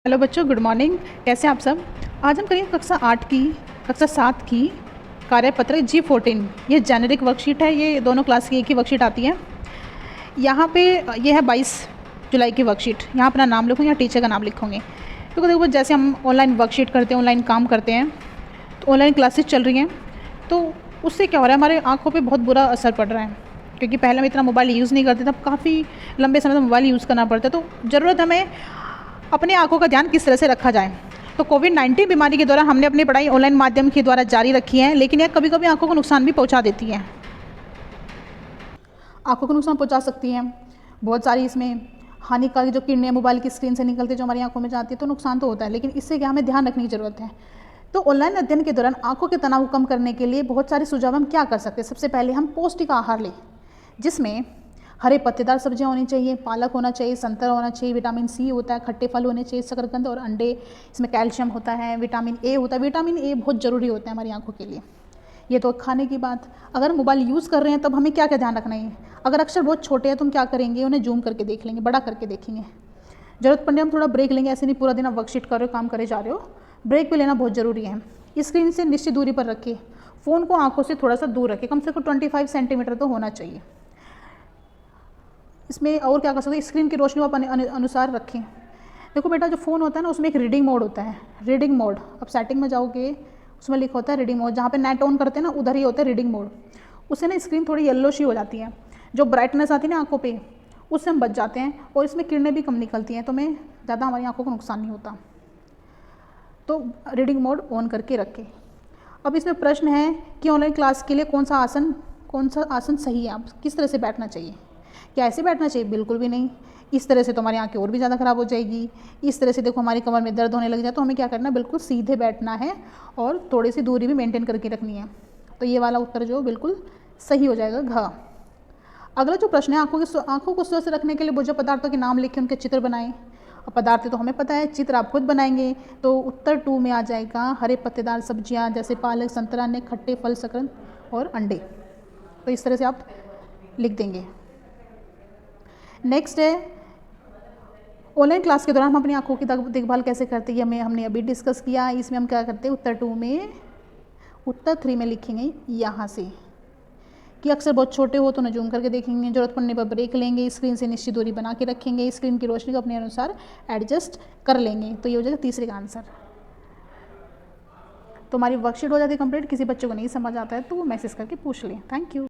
Hello बच्चों, good morning. कैसे हैं आप सब। आज हम करेंगे कक्षा 7 की कार्यपत्र G14। ये जेनेरिक वर्कशीट है। ये दोनों क्लास की एक ही वर्कशीट आती है। यहाँ पे ये है 22 जुलाई की वर्कशीट। यहाँ अपना नाम लिखूँगी या टीचर का नाम लिखूँगी। तो देखो, जैसे हम ऑनलाइन वर्कशीट करते हैं, ऑनलाइन काम करते हैं, तो ऑनलाइन क्लासेस चल रही हैं, तो उससे क्या हो रहा है, हमारे आँखों पर बहुत बुरा असर पड़ रहा है। क्योंकि पहले हम इतना मोबाइल यूज़ नहीं करते थे, अब काफ़ी लंबे समय तक मोबाइल यूज़ करना पड़ता है। तो ज़रूरत हमें अपने आँखों का ध्यान किस तरह से रखा जाए। तो कोविड-19 बीमारी के दौरान हमने अपनी पढ़ाई ऑनलाइन माध्यम के द्वारा जारी रखी है, लेकिन यह कभी कभी आँखों को नुकसान भी पहुँचा देती है। आँखों को नुकसान पहुँचा सकती हैं बहुत सारी। इसमें हानिकारक जो किरणें मोबाइल की स्क्रीन से निकलती है, जो हमारी आँखों में जाती है, तो नुकसान तो होता है, लेकिन इससे क्या हमें ध्यान रखने की ज़रूरत है। तो ऑनलाइन अध्ययन के दौरान आँखों के तनाव कम करने के लिए बहुत सारे सुझाव हम क्या कर सकते हैं। सबसे पहले हम पौष्टिक आहार लें, जिसमें हरे पत्तेदार सब्जियां होनी चाहिए, पालक होना चाहिए, संतरा होना चाहिए, विटामिन सी होता है, खट्टे फल होने चाहिए, शकरकंद और अंडे, इसमें कैल्शियम होता है, विटामिन ए होता है। विटामिन ए बहुत ज़रूरी होता है हमारी आंखों के लिए। ये तो खाने की बात। अगर मोबाइल यूज़ कर रहे हैं तब हमें क्या क्या ध्यान रखना है। अगर अक्षर बहुत छोटे हैं तो हम क्या करेंगे, उन्हें जूम करके देख लेंगे, बड़ा करके देखेंगे। ज़रूरत पड़ने हम थोड़ा ब्रेक लेंगे। ऐसे नहीं पूरा दिन आप वर्कशीट कर रहे हो, काम करे जा रहे हो, ब्रेक भी लेना बहुत ज़रूरी है। स्क्रीन से निश्चित दूरी पर रखिए। फ़ोन को आँखों से थोड़ा सा दूर रखिए, कम से कम 25 सेंटीमीटर तो होना चाहिए। इसमें और क्या कर सकते हैं, स्क्रीन की रोशनी को अपने अनुसार रखें। देखो बेटा, जो फ़ोन होता है ना, उसमें एक रीडिंग मोड होता है। रीडिंग मोड, अब सेटिंग में जाओगे, उसमें लिखा होता है रीडिंग मोड। जहाँ पे नेट ऑन करते हैं ना, उधर ही होता है रीडिंग मोड। उससे ना स्क्रीन थोड़ी येलो सी हो जाती है। जो ब्राइटनेस आती है ना आँखों पे, उससे हम बच जाते हैं, और इसमें किरणें भी कम निकलती हैं, तो हमें ज़्यादा हमारी आँखों को नुकसान नहीं होता। तो रीडिंग मोड ऑन करके रखें। अब इसमें प्रश्न है कि ऑनलाइन क्लास के लिए कौन सा आसन सही है, आप किस तरह से बैठना चाहिए। क्या ऐसे बैठना चाहिए? बिल्कुल भी नहीं। इस तरह से तो हमारी आंखें और भी ज़्यादा ख़राब हो जाएगी। इस तरह से देखो हमारी कमर में दर्द होने लग जाए। तो हमें क्या करना है, बिल्कुल सीधे बैठना है और थोड़ी सी दूरी भी मेंटेन करके रखनी है। तो ये वाला उत्तर जो बिल्कुल सही हो जाएगा, घ। अगला जो प्रश्न है, आँखों को स्वस्थ रखने के लिए भोज्य पदार्थों के नाम लिखें, उनके चित्र बनाएं। अब पदार्थ तो हमें पता है, चित्र आप खुद बनाएंगे। तो उत्तर 2 में आ जाएगा हरे पत्तेदार सब्जियां, जैसे पालक, संतरा, ने खट्टे फल, शकरकंद और अंडे। तो इस तरह से आप लिख देंगे। नेक्स्ट है, ऑनलाइन क्लास के दौरान हम अपनी आंखों की देखभाल कैसे करते हैं, हमने अभी डिस्कस किया। इसमें हम क्या करते हैं, उत्तर 3 में लिखेंगे यहाँ से कि अक्सर बहुत छोटे हो तो उन्हें जूम करके देखेंगे, ज़रूरत पड़ने पर ब्रेक लेंगे, स्क्रीन से निश्चित दूरी बना के रखेंगे, स्क्रीन की रोशनी को अपने अनुसार एडजस्ट कर लेंगे। तो ये हो जाएगा तीसरे का आंसर। तो हमारी वर्कशीट हो जाती है कंप्लीट। किसी बच्चे को नहीं समझ आता है तो वो मैसेज करके पूछ लें। Thank you.